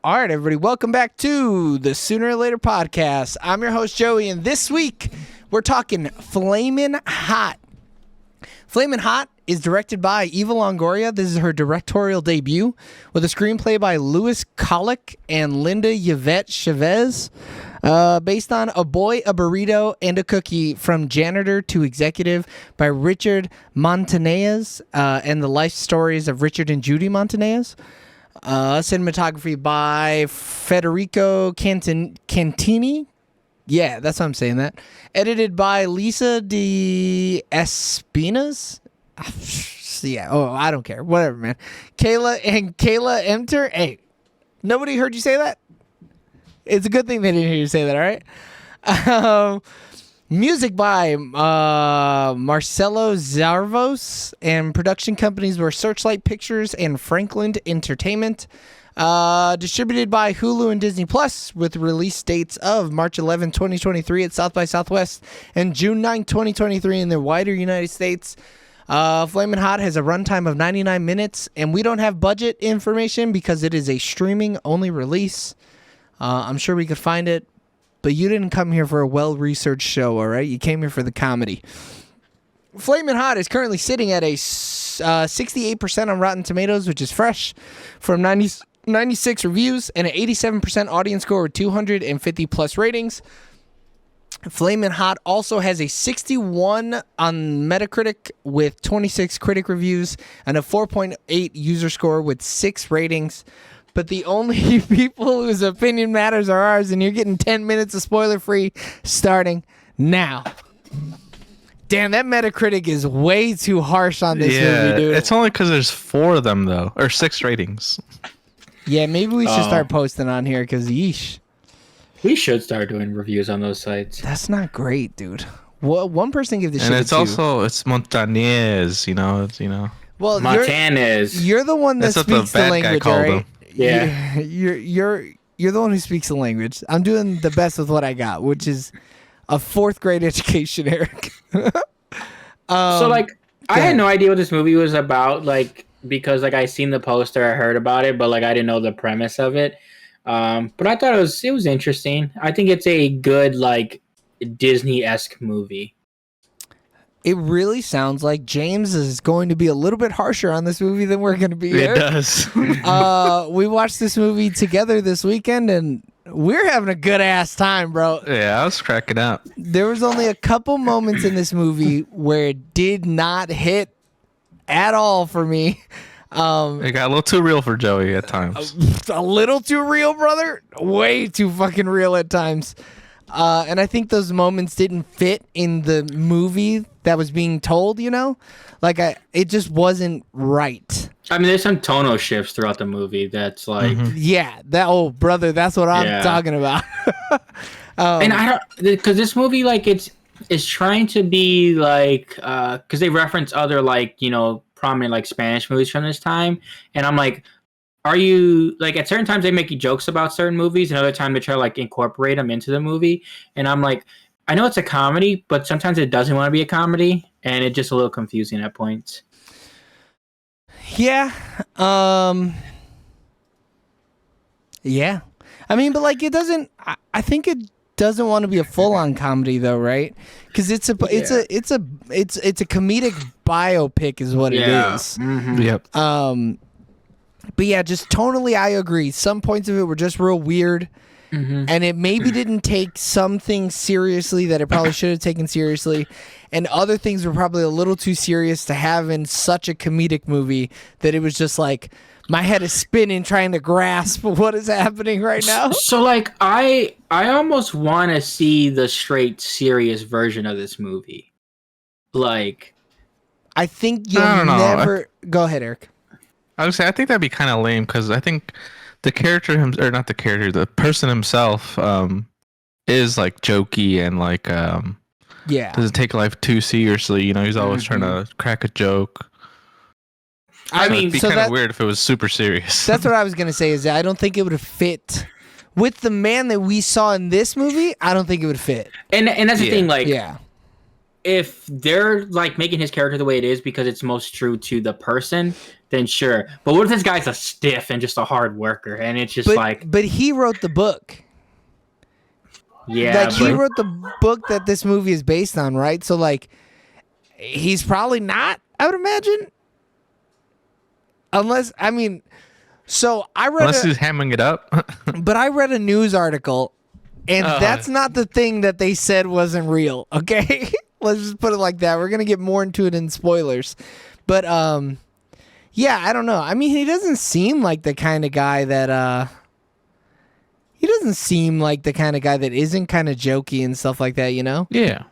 All right, everybody, welcome back to the Sooner or Later podcast. I'm your host, Joey, and this week we're talking Flamin' Hot. Flamin' Hot is directed by Eva Longoria. This is her directorial debut with a screenplay by Louis Colic and Linda Yvette Chavez, based on A Boy, a Burrito, and a Cookie from Janitor to Executive by Richard Montanez, and the life stories of Richard and Judy Montanez. Cinematography by Federico Cantini. Yeah, that's how I'm saying that. Edited by Lisa de Espinas. Yeah, I don't care. Whatever, man. Kayla Emter. Hey, nobody heard you say that? It's a good thing they didn't hear you say that, all right? Music by Marcelo Zarvos, and production companies were Searchlight Pictures and Franklin Entertainment. Distributed by Hulu and Disney Plus, with release dates of March 11, 2023 at South by Southwest and June 9, 2023 in the wider United States. Flamin' Hot has a runtime of 99 minutes, and we don't have budget information because it is a streaming-only release. I'm sure we could find it, but you didn't come here for a well-researched show, all right? You came here for the comedy. Flamin' Hot is currently sitting at a 68% on Rotten Tomatoes, which is fresh, from 96 reviews, and an 87% audience score with 250-plus ratings. Flamin' Hot also has a 61 on Metacritic with 26 critic reviews and a 4.8 user score with 6 ratings. But the only people whose opinion matters are ours, and you're getting 10 minutes of spoiler-free starting now. Damn, that Metacritic is way too harsh on this movie, dude. It's only because there's 4 of them, though, or 6 ratings. Yeah, maybe we should start posting on here, because yeesh. We should start doing reviews on those sites. That's not great, dude. Well, one person give this shit and it's a 2. also, it's Montanez, Well, Montanez. You're the one that That's speaks what the the bad guy language, called right? him. Yeah. You're the one who speaks the language. I'm doing the best with what I got, which is a 4th grade education, Eric. I had no idea what this movie was about, because I seen the poster, I heard about it, but I didn't know the premise of it. But I thought it was interesting. I think it's a good Disney-esque movie. It really sounds like James is going to be a little bit harsher on this movie than we're going to be. It does. We watched this movie together this weekend, and we're having a good ass time, bro. Yeah, I was cracking up. There was only a couple moments in this movie where it did not hit at all for me. It got a little too real for Joey at times. A little too real, brother. Way too fucking real at times. And I think those moments didn't fit in the movie that was being told, it just wasn't right. I mean, there's some tonal shifts throughout the movie that's Yeah, brother, that's what I'm talking about. And I don't, because this movie, it's trying to be because they reference other, prominent, Spanish movies from this time. And I'm like, are you, at certain times they make you jokes about certain movies, and other time they try to, incorporate them into the movie. And I'm like, I know it's a comedy, but sometimes it doesn't want to be a comedy, and it's just a little confusing at points. Yeah. Yeah. I mean, but it doesn't, I think it doesn't want to be a full-on comedy though, right? Because it's a comedic biopic is what it is. Mm-hmm. Yep. But yeah, just tonally, I agree. Some points of it were just real weird, and it maybe didn't take some things seriously that it probably should have taken seriously, and other things were probably a little too serious to have in such a comedic movie that it was just my head is spinning trying to grasp what is happening right now. So I almost want to see the straight serious version of this movie. I think you'll never go ahead, Eric. I would say I think that'd be kind of lame because I think the character the person himself is jokey and doesn't take life too seriously. He's always trying to crack a joke. It'd be kind of weird if it was super serious. That's what I was gonna say. Is that I don't think it would have fit with the man that we saw in this movie. I don't think it would fit. And that's the thing. if they're like making his character the way it is because it's most true to the person, then sure. But what if this guy's a stiff and just a hard worker, and it's just but he wrote the book. Yeah, like he wrote the book that this movie is based on, right? So like, he's probably not, I would imagine. Unless, I mean, so I read he's hamming it up. but I read a news article, and that's not the thing that they said wasn't real. Okay. Let's just put it like that. We're going to get more into it in spoilers. But, yeah, I don't know. I mean, he doesn't seem like the kind of guy that, he doesn't seem like the kind of guy that isn't kind of jokey and stuff like that, you know? Yeah.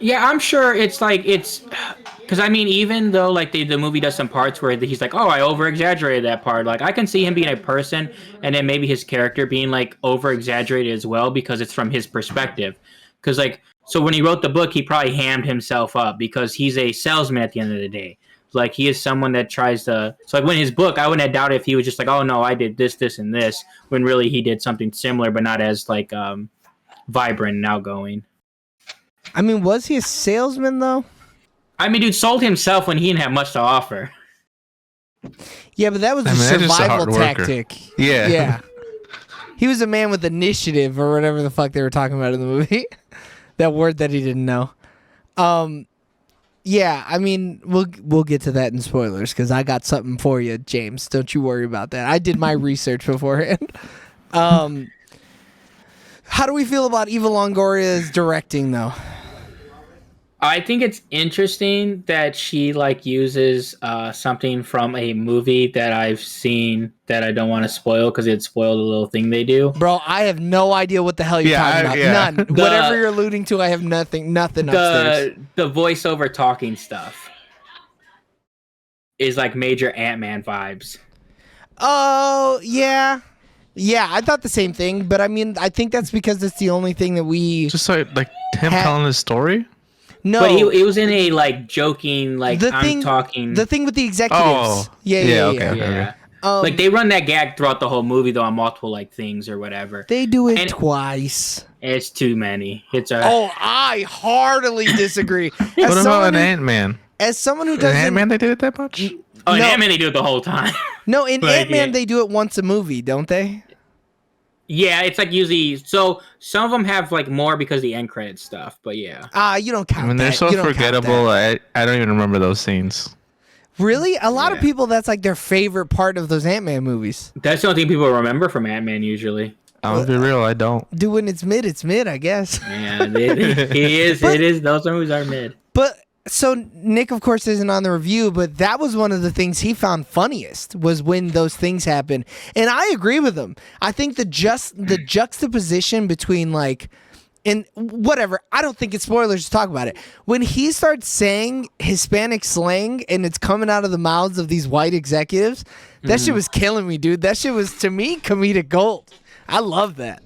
Yeah, I'm sure it's because I mean, even though like the movie does some parts where he's like, oh, I over exaggerated that part. Like I can see him being a person, and then maybe his character being like over exaggerated as well because it's from his perspective. Because like, so when he wrote the book, he probably hammed himself up because he's a salesman at the end of the day. Like he is someone that tries to. So like when his book, I wouldn't have doubted if he was just like, oh no, I did this, this, and this, when really he did something similar, but not as like vibrant and outgoing. I mean, was he a salesman though? I mean, dude sold himself when he didn't have much to offer. Yeah, but that was a survival tactic. Yeah. Yeah. He was a man with initiative or whatever the fuck they were talking about in the movie. That word that he didn't know. Yeah, I mean, we'll get to that in spoilers because I got something for you, James. Don't you worry about that. I did my research beforehand. How do we feel about Eva Longoria's directing, though? I think it's interesting that she like uses something from a movie that I've seen that I don't want to spoil because it spoiled a little thing they do. Bro, I have no idea what the hell you're talking about. Yeah. None. Whatever you're alluding to, I have nothing upstairs. The voiceover talking stuff is like major Ant-Man vibes. Oh, yeah. Yeah, I thought the same thing, but I mean, I think that's because it's the only thing that we... Just like him telling his story? No, but he was in a like joking like talking. The thing with the executives. Oh, yeah. Like they run that gag throughout the whole movie though on multiple like things or whatever. They do it twice. It's too many. I heartily disagree. What about an Ant-Man? As someone who doesn't... In Ant-Man they did it that much? In Ant-Man they do it the whole time. No, in Ant-Man they do it once a movie, don't they? Yeah, it's like usually. So some of them have like more because of the end credit stuff, but yeah. You don't count. I mean, they're so forgettable. I don't even remember those scenes. Really, a lot of people that's like their favorite part of those Ant-Man movies. That's the only thing people remember from Ant-Man usually. I'll be real, I don't. Dude, when it's mid, I guess. Yeah, it is. Those movies are mid. But. So Nick, of course, isn't on the review, but that was one of the things he found funniest was when those things happen. And I agree with him. I think the juxtaposition between like, and whatever, I don't think it's spoilers to talk about it. When he starts saying Hispanic slang and it's coming out of the mouths of these white executives, that shit was killing me, dude. That shit was, to me, comedic gold. I love that.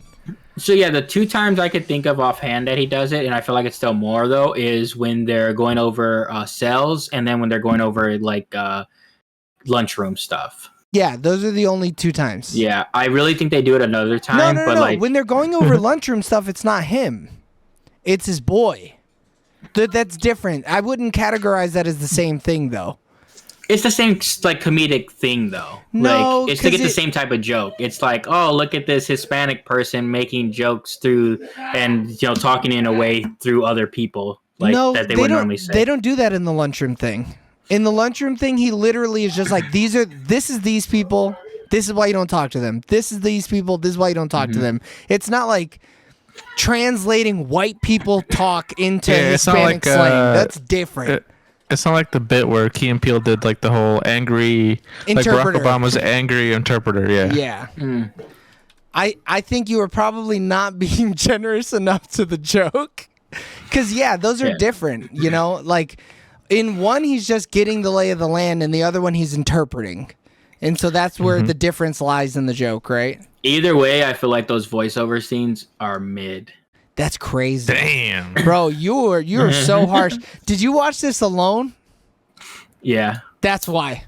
So yeah, the two times I could think of offhand that he does it, and I feel like it's still more though, is when they're going over cells, and then when they're going over like lunchroom stuff. Yeah, those are the only two times. Yeah, I really think they do it another time. No. Like... When they're going over lunchroom stuff, it's not him; it's his boy. That's different. I wouldn't categorize that as the same thing, though. It's the same like comedic thing though. No, like it's to get the same type of joke. It's like, oh, look at this Hispanic person making jokes through and talking in a way through other people like that they wouldn't normally say. They don't do that in the lunchroom thing. In the lunchroom thing, he literally is just like, this is these people. This is why you don't talk to them. This is these people. This is why you don't talk to them. It's not like translating white people talk into Hispanic slang. That's different. It's not like the bit where Key and Peele did like the whole angry, interpreter. Like Barack Obama's angry interpreter. Yeah. Yeah. I think you were probably not being generous enough to the joke. Because, those are different. Like in one, he's just getting the lay of the land, and the other one, he's interpreting. And so that's where the difference lies in the joke, right? Either way, I feel like those voiceover scenes are mid. That's crazy. Damn. Bro, you're so harsh. Did you watch this alone? Yeah. That's why.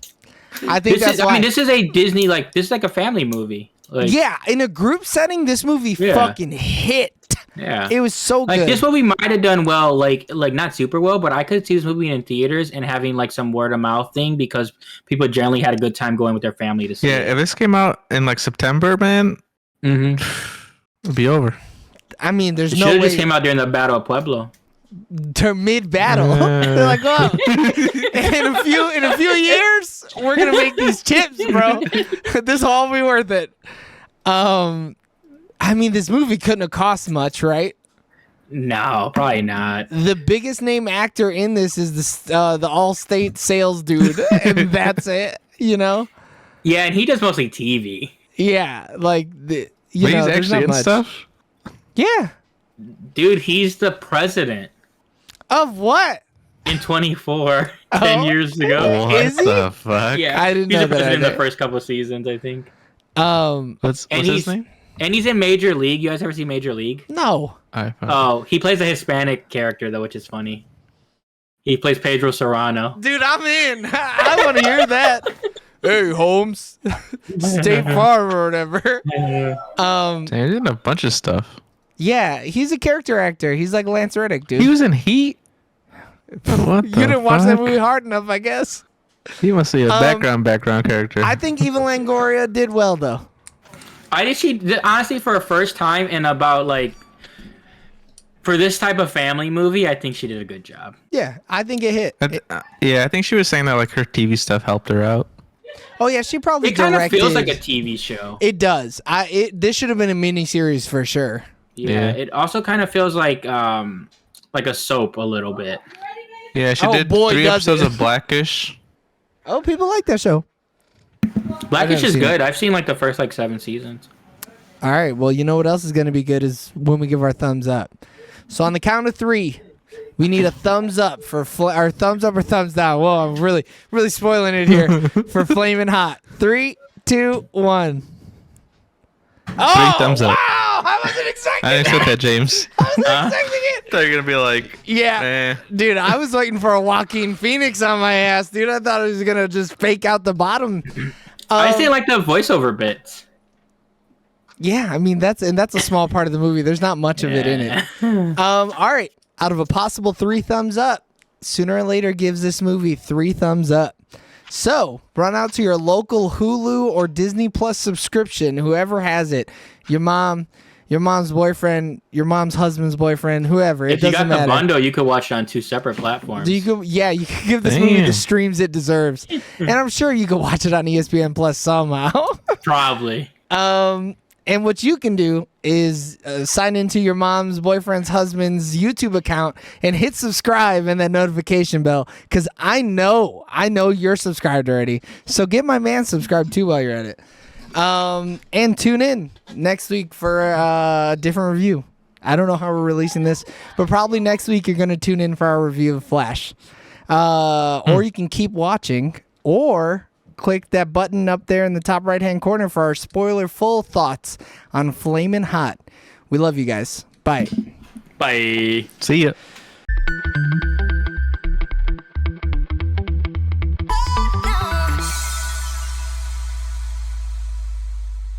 I think that's why. I mean, this is a Disney, this is like a family movie. Like, yeah, in a group setting, this movie fucking hit. Yeah, it was so like good. this movie might have done well, like not super well, but I could see this movie in theaters and having like some word of mouth thing because people generally had a good time going with their family to see it. Yeah, if this came out in like September, man, it'd be over. I mean, there's It no should have way. just came out during the Battle of Pueblo. To mid-battle, they're like, "Oh, in a few years, we're gonna make these chips, bro. This will all be worth it." I mean, this movie couldn't have cost much, right? No, probably not. The biggest name actor in this is the All-State sales dude, and that's it. You know? Yeah, and he does mostly TV. Yeah, like But he's actually in stuff. Yeah. Dude, he's the president Of what? in 24, 10 years ago. What Is he? the fuck? Yeah, I didn't he's know the president that. in the first couple of seasons, I think. What's And his name? And he's in Major League. You guys ever see Major League? No. Oh, he plays a Hispanic character though, which is funny. He plays Pedro Serrano. Dude, I'm in. I want to hear that. Hey, Holmes. State Farm or whatever. He's in a bunch of stuff. Yeah, he's a character actor. He's like Lance Reddick, dude. He was in Heat. What You the didn't watch that fuck? movie hard enough, I guess. He must be a background character. I think Eva Longoria did well, though. I think she did, honestly, for a first time in about like for this type of family movie, I think she did a good job. Yeah, I think it hit. Yeah, I think she was saying that like her TV stuff helped her out. Oh yeah, she probably It kind of directed. feels like a TV show. It does. This should have been a miniseries for sure. Yeah, it also kind of feels like a soap a little bit. Yeah, she Oh, did boy, 3 does episodes it. of Blackish. Oh, people like that show. Blackish never is seen good. I've seen like the first like 7 seasons. All right. Well, you know what else is going to be good is when we give our thumbs up. So on the count of 3, we need a thumbs up for our thumbs up or thumbs down. Whoa, I'm really spoiling it here for Flamin' Hot. 3, 2, 1. Oh, 3 thumbs up. Wow, I wasn't expecting I didn't expect that, James. I wasn't expecting it. Thought you were gonna be like, Yeah, dude, I was waiting for a Joaquin Phoenix on my ass, dude. I thought it was gonna just fake out the bottom. I just didn't like the voiceover bits. Yeah, I mean that's a small part of the movie. There's not much of it in it. All right, out of a possible 3 thumbs up, Sooner or Later gives this movie 3 thumbs up. So run out to your local Hulu or Disney Plus subscription, whoever has it, your mom, your mom's boyfriend, your mom's husband's boyfriend, whoever. If It doesn't you got matter. the bundle, you could watch it on 2 separate platforms. You can give this movie the streams it deserves, and I'm sure you can watch it on ESPN Plus somehow. Probably. And what you can do is sign into your mom's boyfriend's husband's YouTube account and hit subscribe and that notification bell, because I know you're subscribed already. So get my man subscribed too while you're at it. And tune in next week for a different review. I don't know how we're releasing this, but probably next week you're going to tune in for our review of Flash. Or you can keep watching, or click that button up there in the top right-hand corner for our spoiler-full thoughts on Flamin' Hot. We love you guys. Bye. Bye. see ya.